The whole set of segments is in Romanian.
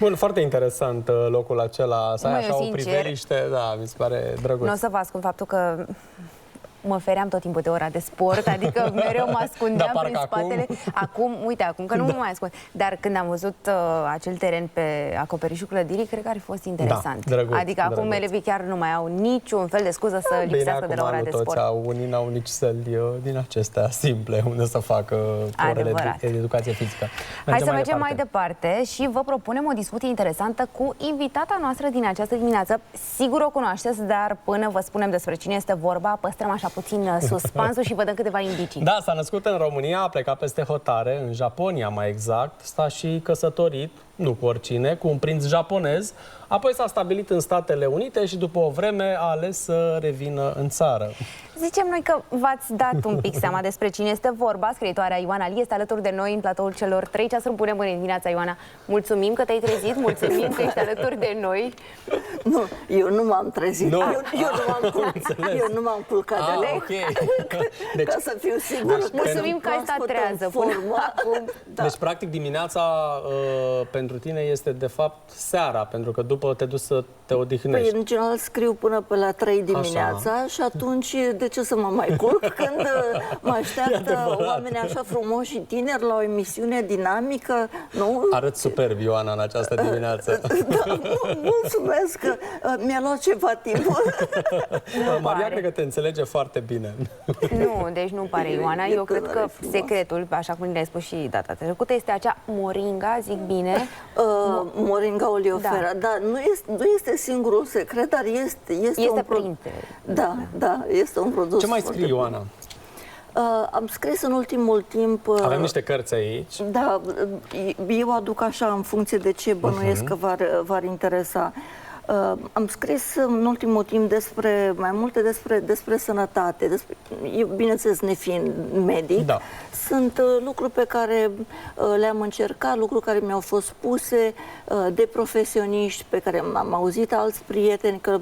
Bun, foarte interesant locul acela, să ai așa o priveliște, da, mi se pare drăguț. Nu o să vă ascund faptul că mă feream tot timpul de ora de sport, adică mereu mă ascundeam prin spatele. Acum, uite, acum că nu mă mai ascund. Dar când am văzut acel teren pe acoperișul clădirii, cred că ar fi fost interesant. Da, drăguț, adică acum elevii chiar nu mai au niciun fel de scuză să lipsească de la ora de sport. Unii n-au nici săli din acestea simple unde să facă orele de educație fizică. Hai să mergem mai departe și vă propunem o discuție interesantă cu invitata noastră din această dimineață. Sigur o cunoașteți, dar până vă spunem despre cine este vorba, păstrăm așa puțin suspansul și vă dăm câteva indicii. Da, s-a născut în România, a plecat peste hotare, în Japonia mai exact, s-a și căsătorit, nu cu oricine, cu un prinț japonez, apoi s-a stabilit în Statele Unite și după o vreme a ales să revină în țară. Zicem noi că v-ați dat un pic seama despre cine este vorba. Scriitoarea Ioana Lee este alături de noi în platoul celor 3 ceasuri bune. Bună dimineața, Ioana! Mulțumim că te-ai trezit, mulțumim că ești alături de noi. Nu, eu nu m-am trezit. Nu. Eu nu m-am culcat de lei. Deci, ca să fiu sigur. Mulțumim că ai stat trează până acum. Da. Deci, practic, dimineața pentru tine este, de fapt, seara, pentru că după te duci să te odihnești. Păi, în general, scriu până pe la 3 dimineața. Așa. Și atunci, de ce să mă mai culc când mă așteaptă oameni așa frumoși și tineri la o emisiune dinamică? Nu? Arăți superb, Ioana, în această dimineață. Da, mulțumesc, că mi-a luat ceva timp. Maria cred că te înțelege foarte bine. Nu, deci nu pare, Ioana. Eu cred că secretul, așa cum ne-ai spus și data trecută, este acea moringa, zic bine? Moringa oleifera, da, nu este singurul secret, dar este un printre. Da, este un produs. Ce mai scrii, Ioana? Am scris în ultimul timp... Avem niște cărți aici. Da, eu aduc așa în funcție de ce bănuiesc că v-ar interesa. Am scris în ultimul timp mai multe despre sănătate. Eu, bineînțeles, nefiind medic, da. Sunt lucruri pe care le-am încercat, lucruri care mi-au fost spuse de profesioniști, pe care am auzit alți prieteni că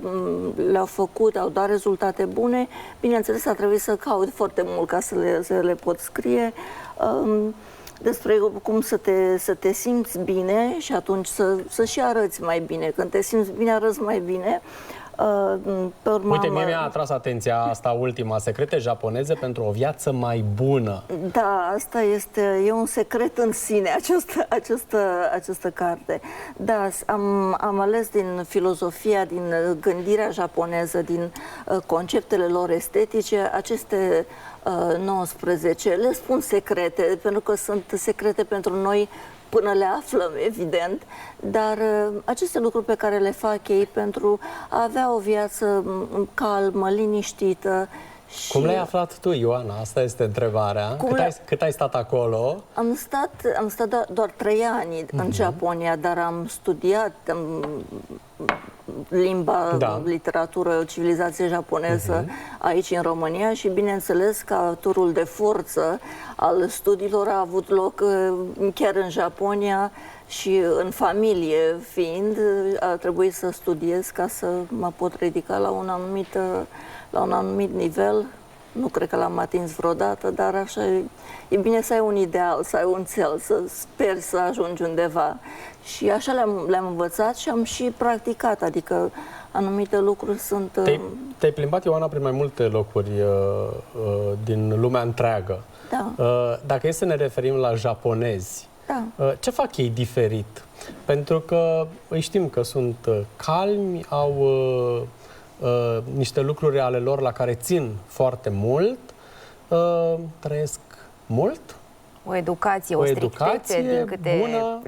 le-au făcut, au dat rezultate bune. Bineînțeles, a trebuit să caut foarte mult ca să le pot scrie. Despre cum să te simți bine și atunci să și arăți mai bine. Când te simți bine, arăți mai bine. Pe urmă, uite, mie mi-a atras atenția asta ultima, secrete japoneze pentru o viață mai bună. Da, asta e un secret în sine, această carte. Da, am ales din filozofia, din gândirea japoneză, din conceptele lor estetice, aceste 19, le spun secrete, pentru că sunt secrete pentru noi până le aflăm, evident, dar aceste lucruri pe care le fac ei pentru a avea o viață calmă, liniștită. Și... Cum le-ai aflat tu, Ioana? Asta este întrebarea. Cât ai stat acolo? Am stat doar 3 ani în Japonia, dar am studiat limba, literatură, civilizație japoneză aici în România și bineînțeles că turul de forță al studiilor a avut loc chiar în Japonia și în familie fiind, a trebuit să studiez ca să mă pot ridica la un anumit nivel. Nu cred că l-am atins vreodată, dar așa e bine să ai un ideal, să ai un cel, să speri să ajungi undeva. Și așa le-am învățat și am și practicat, adică anumite lucruri sunt... Te-ai plimbat, Ioana, prin mai multe locuri din lumea întreagă. Da. Dacă e să ne referim la japonezi, ce fac ei diferit? Pentru că îi știm că sunt calmi, au niște lucruri ale lor la care țin foarte mult, trăiesc mult. O educație, o strictețe, din câte bună.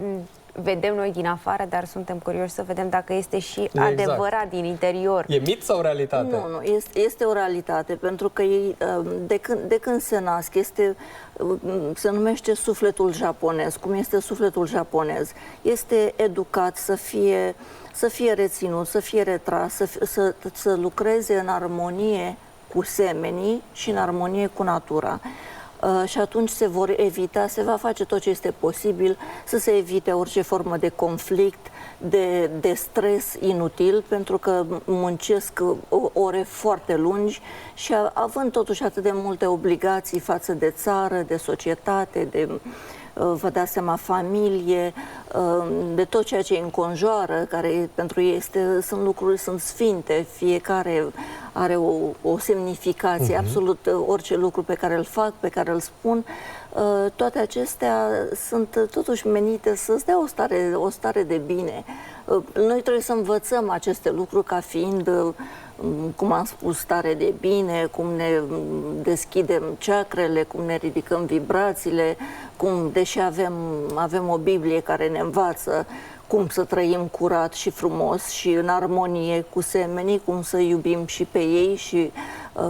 Vedem noi din afară, dar suntem curioși să vedem dacă este și adevărat din interior. E mit sau realitate? Nu, este o realitate, pentru că ei, de când se nasc, se numește sufletul japonez. Cum este sufletul japonez? Este educat să fie reținut, să fie retras, să lucreze în armonie cu semenii și în armonie cu natura. Și atunci se va face tot ce este posibil să se evite orice formă de conflict, de stres inutil, pentru că muncesc ore foarte lungi și având totuși atât de multe obligații față de țară, de societate, vă dați seama, familie, de tot ceea ce îi înconjoară, care pentru ei sunt lucruri, sunt sfinte, fiecare are o semnificație, absolut orice lucru pe care îl fac, pe care îl spun, toate acestea sunt totuși menite să-ți dea o stare de bine. Noi trebuie să învățăm aceste lucruri ca fiind, cum am spus, stare de bine, cum ne deschidem chakrele, cum ne ridicăm vibrațiile, cum, deși avem o Biblie care ne învață cum să trăim curat și frumos și în armonie cu semenii, cum să iubim și pe ei și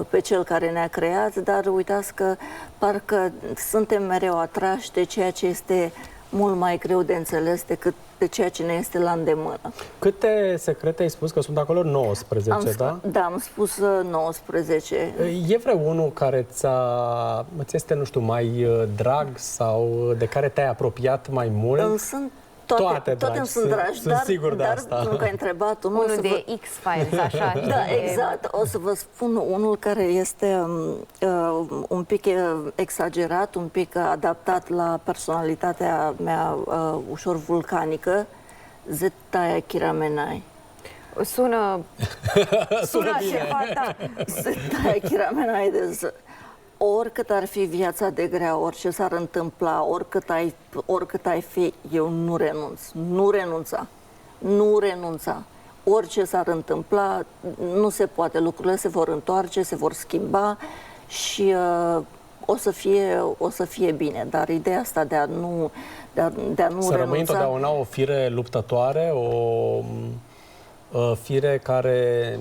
pe cel care ne-a creat, dar uitați că parcă suntem mereu atrași de ceea ce este mult mai greu de înțeles decât de ceea ce ne este la îndemână. Câte secrete ai spus? Că sunt acolo 19, da? Da, am spus 19. E vreunul care ți este, nu știu, mai drag sau de care te-ai apropiat mai mult? Sunt toate îmi sunt dragi, sunt sigur de asta. Dar că ai întrebat unul de X-Files, așa. Da, exact. O să vă spun unul care este un pic exagerat, un pic adaptat la personalitatea mea ușor vulcanică, Zettaya Kiramenai. Sună bine. ceva, da. Zettaya Kiramenai, oricât ar fi viața de grea, orice s-ar întâmpla, oricât ai fi, eu nu renunț. Nu renunța. Orice s-ar întâmpla, nu se poate. Lucrurile se vor întoarce, se vor schimba și o să fie bine. Dar ideea asta de a nu să rămâi întotdeauna o fire luptătoare, o fire care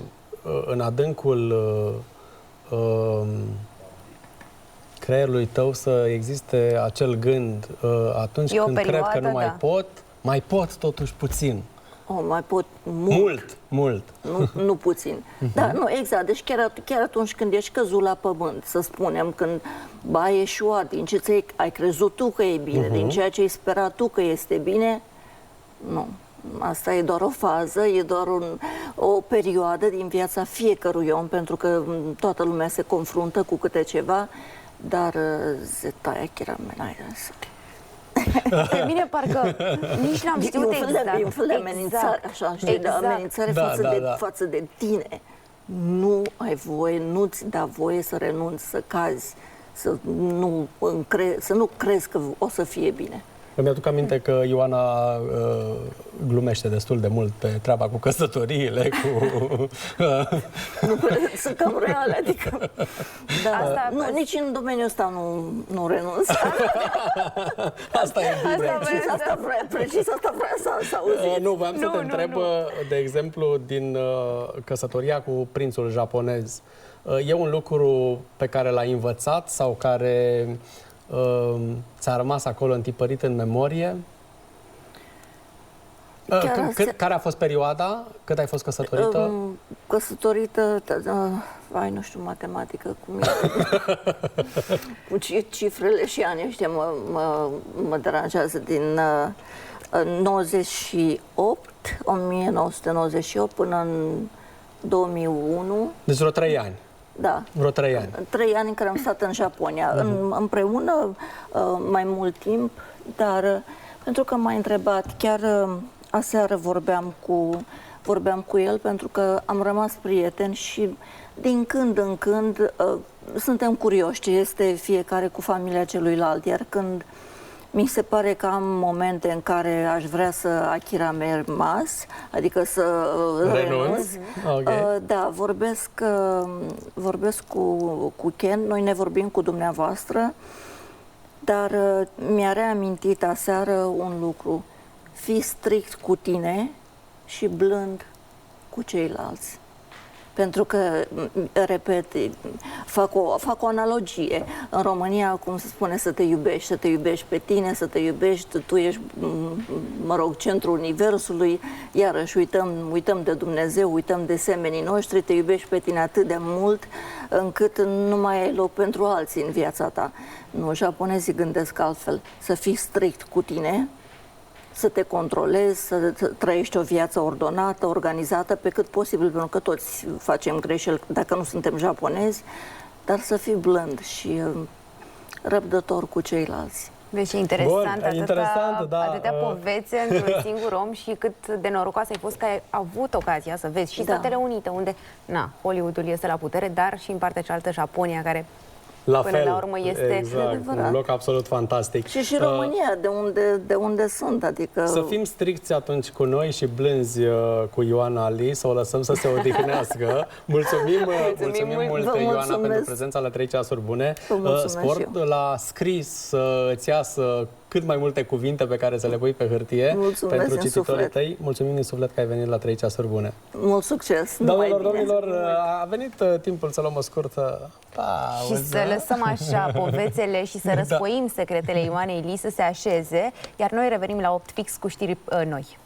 în adâncul creierului tău să existe acel gând atunci când cred că nu mai pot totuși puțin. Mai pot mult. Nu puțin. Da, nu, exact. Deci chiar atunci când ești căzut la pământ, să spunem, când ai eșuat, din ce ai crezut tu că e bine, din ceea ce ai sperat tu că este bine, nu. Asta e doar o fază, e doar o perioadă din viața fiecărui om, pentru că toată lumea se confruntă cu câte ceva, dar Zettaya Kiramenai. Pe mine parcă nici n-am știut exact. Un fel de amenințare, așa, știi, exact. Amenințare față de tine. Nu ai voie, nu-ți da voie să renunți, să cazi, să nu crezi că o să fie bine. Îmi aduc aminte că Ioana glumește destul de mult pe treaba cu căsătoriile, sunt cam reale, adică... Da, nici în domeniul ăsta nu renunț. Asta e bine. Precis asta vrea să auzi. Nu, voiam să te întreb, de exemplu, din căsătoria cu prințul japonez. E un lucru pe care l-ai învățat sau care ți-a rămas acolo întipărit în memorie? Care a fost perioada? Cât ai fost căsătorită? Căsătorită, nu știu, matematică, cum e. Cu cifrele și anii ăștia mă deranjează din 1998 până în 2001. Deci vreo 3 ani. Da. Vreo 3 ani. 3 ani în care am stat în Japonia. Împreună mai mult timp, dar pentru că m-a întrebat, chiar aseară vorbeam cu el, pentru că am rămas prieteni și din când în când suntem curioși ce este fiecare cu familia celuilalt, iar când mi se pare că am momente în care aș vrea să akiramermas, adică să renunț. Okay. Da, vorbesc cu Ken, noi ne vorbim cu dumneavoastră, dar mi-a reamintit aseară un lucru. Fii strict cu tine și blând cu ceilalți. Pentru că, repet, fac o analogie. În România, cum se spune, să te iubești pe tine, să te iubești, tu ești, centrul universului, iarăși uităm de Dumnezeu, uităm de semenii noștri, te iubești pe tine atât de mult încât nu mai ai loc pentru alții în viața ta. Nu, japonezii gândesc altfel, să fii strict cu tine, să te controlezi, să trăiești o viață ordonată, organizată, pe cât posibil, pentru că toți facem greșeli dacă nu suntem japonezi, dar să fii blând și răbdător cu ceilalți. Deci e interesant, Bun, interesant, da. atâtea povețe într-un singur om și cât de norocoasă ai fost că ai avut ocazia să vezi și Statele Unite, unde, Hollywoodul este la putere, dar și în partea cealaltă Japonia, care până la urmă este exact, un loc absolut fantastic. Și România, de unde sunt, adică... Să fim stricți atunci cu noi și blânzi cu Ioana Ali, să o lăsăm să se odihnească. Mulțumim mult, Ioana, pentru prezența la 3 ceasuri bune. Sport la scris să îți iasă cât mai multe cuvinte pe care să le pui pe hârtie. Mulțumesc pentru cititorii tăi. Mulțumim din suflet că ai venit la 3 ceasuri bune. Mult succes! Domnilor, a venit timpul să luăm o scurtă pauză. Și să lăsăm așa povețele și să răsfoim secretele Ioanei Li să se așeze, iar noi revenim la 8 fix cu știri noi.